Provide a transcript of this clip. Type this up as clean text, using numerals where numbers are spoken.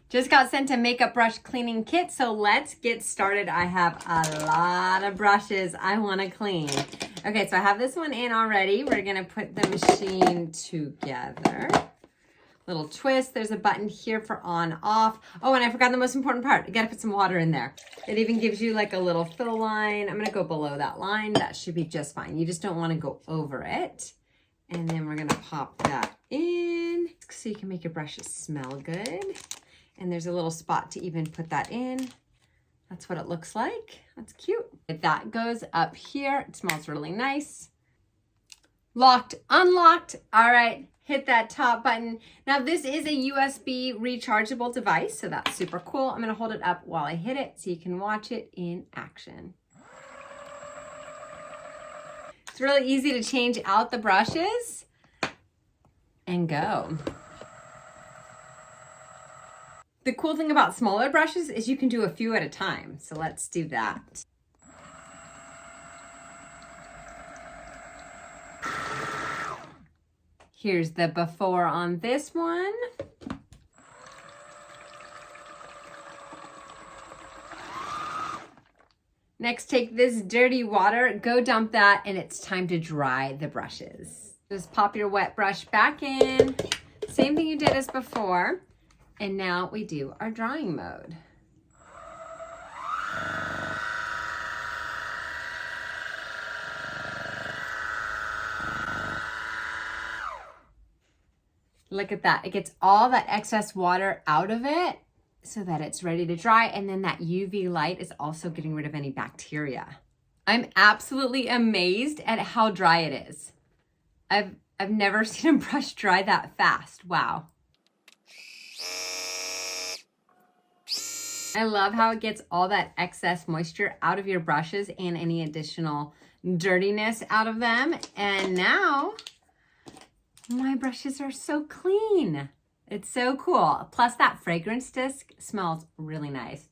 Just got sent a makeup brush cleaning kit, so let's get started. I have a lot of brushes I want to clean. Okay, so I have this one in already. We're going to put the machine together. Little twist. There's a button here for on, off. Oh, and I forgot the most important part. You got to put some water in there. It even gives you like a little fill line. I'm going to go below that line. That should be just fine. You just don't want to go over it. And then we're going to pop that in so you can make your brushes smell good. And there's a little spot to even put that in. That's what it looks like. That's cute. If that goes up here, it smells really nice. Locked, unlocked. All right, hit that top button. Now this is a USB rechargeable device, so that's super cool. I'm gonna hold it up while I hit it so you can watch it in action. It's really easy to change out the brushes and go. The cool thing about smaller brushes is you can do a few at a time. So let's do that. Here's the before on this one. Next, take this dirty water, go dump that, and it's time to dry the brushes. Just pop your wet brush back in. Same thing you did as before. And now we do our drying mode. Look at that. It gets all that excess water out of it so that it's ready to dry. And then that UV light is also getting rid of any bacteria. I'm absolutely amazed at how dry it is. I've never seen a brush dry that fast. Wow. I love how it gets all that excess moisture out of your brushes and any additional dirtiness out of them. And now my brushes are so clean. It's so cool. Plus that fragrance disc smells really nice.